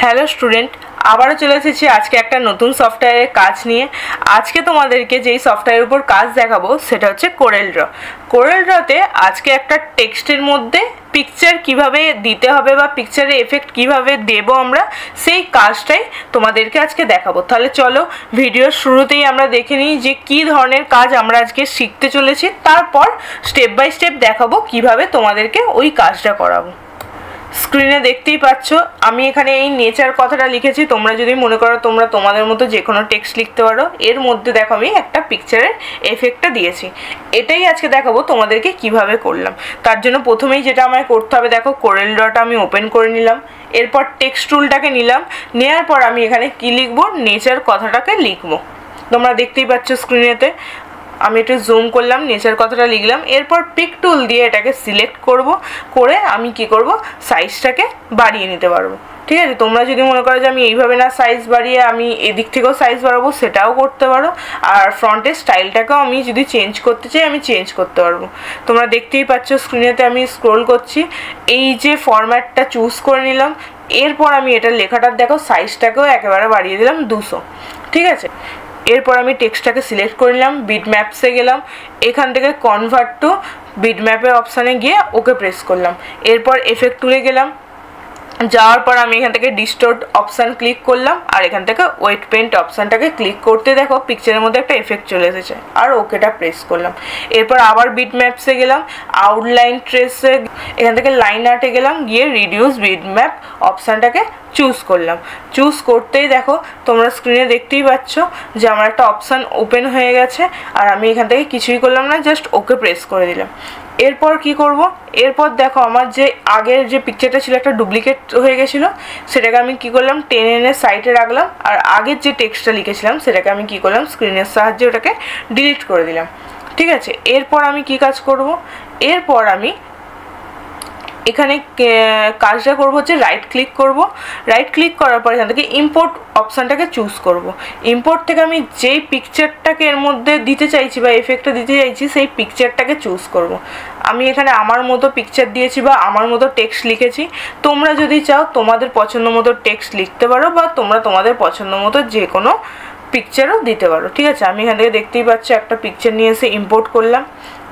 Hello student, আবারও চলে এসেছি আজকে একটা নতুন সফটওয়্যারের কাজ নিয়ে। আজকে তোমাদেরকে যেই সফটওয়্যারের উপর কাজ দেখাবো সেটা হচ্ছে কোরেল ড্র। কোরেল ড্রতে আজকে একটা টেক্সটের মধ্যে পিকচার কিভাবে দিতে হবে বা পিকচারের এফেক্ট কিভাবে দেব আমরা, সেই কাজটাই তোমাদেরকে আজকে দেখাবো। তাহলে চলো ভিডিওর শুরুতেই আমরা দেখে নিই যে কী ধরনের কাজ আমরা আজকে শিখতে চলেছি, তারপর স্টেপ বাই স্টেপ দেখাবো কিভাবে তোমাদেরকে ওই কাজটা করাবো। স্ক্রিনে দেখতেই পাচ্ছ আমি এখানে এই নেচার কথাটা লিখেছি। তোমরা যদি মনে করো তোমরা তোমাদের মতো যে কোনো টেক্সট লিখতে পারো। এর মধ্যে দেখো আমি একটা পিকচারের এফেক্টটা দিয়েছি। এটাই আজকে দেখাবো তোমাদেরকে কিভাবে করলাম। তার জন্য প্রথমেই যেটা আমায় করতে হবে, দেখো কোরেল ড্রটা আমি ওপেন করে নিলাম, এরপর টেক্সট টুলটাকে নিলাম, নেওয়ার পর আমি এখানে কি লিখবো, নেচার কথাটাকে লিখবো। তোমরা দেখতেই পাচ্ছ স্ক্রিনেতে আমি একটু জুম করলাম, নেচার কথাটা লিখলাম, এরপর পিক টুল দিয়ে এটাকে সিলেক্ট করব, করে আমি কি করব, সাইজটাকে বাড়িয়ে নিতে পারবো। ঠিক আছে, তোমরা যদি মনে করো যে আমি এইভাবে না সাইজ বাড়িয়ে আমি এদিক থেকেও সাইজ বাড়াবো, সেটাও করতে পারো। আর ফ্রন্টের স্টাইলটাকেও আমি যদি চেঞ্জ করতে চাই আমি চেঞ্জ করতে পারবো। তোমরা দেখতেই পাচ্ছ স্ক্রিনেতে আমি স্ক্রোল করছি, এই যে ফরম্যাটটা চুজ করে নিলাম, এরপর আমি এটার লেখাটার দেখো সাইজটাকেও একেবারে বাড়িয়ে দিলাম 200। ঠিক আছে, এরপর আমি টেক্সটটাকে সিলেক্ট করে নিলাম, বিটম্যাপসে গেলাম, এখান থেকে কনভার্ট টু বিটম্যাপের অপশানে গিয়ে ওকে প্রেস করলাম। এরপর এফেক্ট টুলে গেলাম, যাওয়ার পর আমি এখান থেকে ডিস্টোর্ট অপশান ক্লিক করলাম, আর এখান থেকে ওয়েট পেন্ট অপশানটাকে ক্লিক করতে দেখো পিকচারের মধ্যে একটা এফেক্ট চলে এসেছে, আর ওকেটা প্রেস করলাম। এরপর আবার বিটম্যাপসে গেলাম, আউটলাইন ট্রেসে এখান থেকে লাইন আর্টে গেলাম, গিয়ে রিডিউস বিটম্যাপ অপশানটাকে চুজ করলাম। চুজ করতেই দেখো তোমরা স্ক্রিনে দেখতেই পাচ্ছ যে আমার একটা অপশান ওপেন হয়ে গেছে, আর আমি এখান থেকে কিছুই করলাম না, জাস্ট ওকে প্রেস করে দিলাম। এরপর কি করব, এরপর দেখো আমার যে আগের যে পিকচারটা ছিল একটা ডুপ্লিকেট হয়ে গেছিলো, সেটাকে আমি কি করলাম, টেনে এনে সাইডে রাখলাম, আর আগের যে টেক্সটটা লিখেছিলাম সেটাকে আমি কি করলাম, স্ক্রিনের সাহায্যে ওটাকে ডিলিট করে দিলাম। ঠিক আছে, এরপর আমি কি কাজ করব, এরপর আমি এখানে কাজটা করবো হচ্ছে রাইট ক্লিক করব। রাইট ক্লিক করার পর এখান থেকে ইম্পোর্ট অপশানটাকে চুজ করব। ইম্পোর্ট থেকে আমি যেই পিকচারটাকে এর মধ্যে দিতে চাইছি বা এফেক্টটা দিতে চাইছি সেই পিকচারটাকে চুজ করব। আমি এখানে আমার মতো পিকচার দিয়েছি বা আমার মতো টেক্সট লিখেছি। তোমরা যদি চাও তোমাদের পছন্দ মতো টেক্সট লিখতে পারো, বা তোমরা তোমাদের পছন্দ মতো যে কোনো পিকচারও দিতে পারো। ঠিক আছে, আমি এখান থেকে দেখতেই পাচ্ছি একটা পিকচার নিয়ে এসে ইম্পোর্ট করলাম।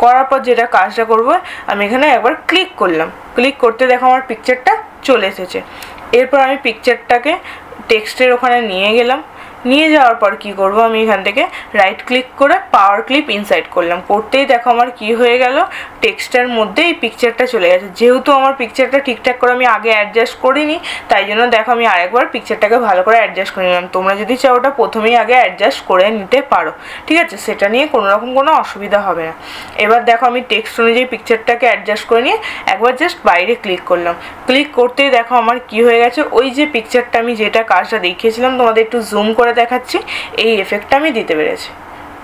করার পর যেটা কাজটা করব, আমি এখানে একবার ক্লিক করলাম, ক্লিক করতে দেখো আমার পিকচারটা চলে এসেছে। এরপর আমি পিকচারটাকে টেক্সটের ওখানে নিয়ে গেলাম, নিয়ে যাওয়ার পর কি করব, আমি এখান থেকে রাইট ক্লিক করে পাওয়ার ক্লিপ ইনসাইড করলাম। করতেই দেখো আমার কি হয়ে গেল, টেক্সটের মধ্যে এই পিকচারটা চলে গেছে। যেহেতু আমার পিকচারটা ঠিকঠাক করে আমি আগে অ্যাডজাস্ট করিনি, তাই জন্য দেখো আমি আরেকবার পিকচারটাকে ভালো করে অ্যাডজাস্ট করে নিলাম। তোমরা যদি চাও ওটা প্রথমেই আগে অ্যাডজাস্ট করে নিতে পারো। ঠিক আছে, সেটা নিয়ে কোনো রকম কোনো অসুবিধা হবে না। এবার দেখো আমি টেক্সট অনুযায়ী পিকচারটাকে অ্যাডজাস্ট করে নিয়ে একবার জাস্ট বাইরে ক্লিক করলাম। ক্লিক করতেই দেখো আমার কি হয়ে গেছে, ওই যে পিকচারটা আমি যেটা কাজটা দেখিয়েছিলাম তোমাদের একটু জুম করে দেখাচ্ছি, এই এফেক্টটা আমি দিতে পেরেছি।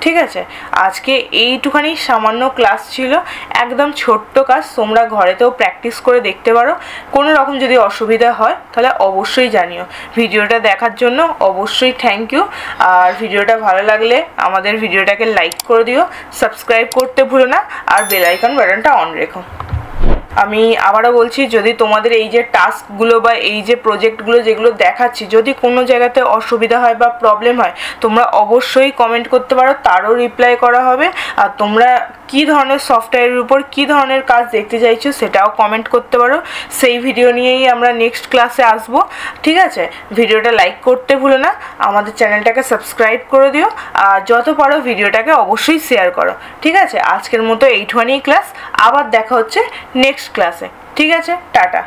ঠিক আছে, আজকে এইটুখানি সামান্য ক্লাস ছিল, একদম ছোট্ট কাজ। তোমরা ঘরেতেও প্র্যাকটিস করে দেখতে পারো। কোনো রকম যদি অসুবিধা হয় তাহলে অবশ্যই জানিও। ভিডিওটা দেখার জন্য অবশ্যই থ্যাংক ইউ। আর ভিডিওটা ভালো লাগলে আমাদের ভিডিওটাকে লাইক করে দিও, সাবস্ক্রাইব করতে ভুলো না, আর বেল আইকন বাটনটা অন রেখো। আমি আবারও বলছি, যদি তোমাদের এই যে টাস্কগুলো বা এই যে প্রজেক্টগুলো যেগুলো দেখাচ্ছি, যদি কোনো জায়গাতে অসুবিধা হয় বা প্রবলেম হয়, তোমরা অবশ্যই কমেন্ট করতে পারো, তারও রিপ্লাই করা হবে। আর তোমরা কী ধরনের সফটওয়্যারের উপর কী ধরনের কাজ দেখতে চাইছো সেটাও কমেন্ট করতে পারো। সেই ভিডিও নিয়েই আমরা নেক্সট ক্লাসে আসব। ঠিক আছে, ভিডিওটা লাইক করতে ভুলো না, আমাদের চ্যানেলটাকে সাবস্ক্রাইব করে দিও, আর যত পারো ভিডিওটাকে অবশ্যই শেয়ার করো। ঠিক আছে, আজকের মতো এইটুখানি ক্লাস, আবার দেখা হচ্ছে নেক্সট ক্লাসে। ঠিক আছে, টাটা।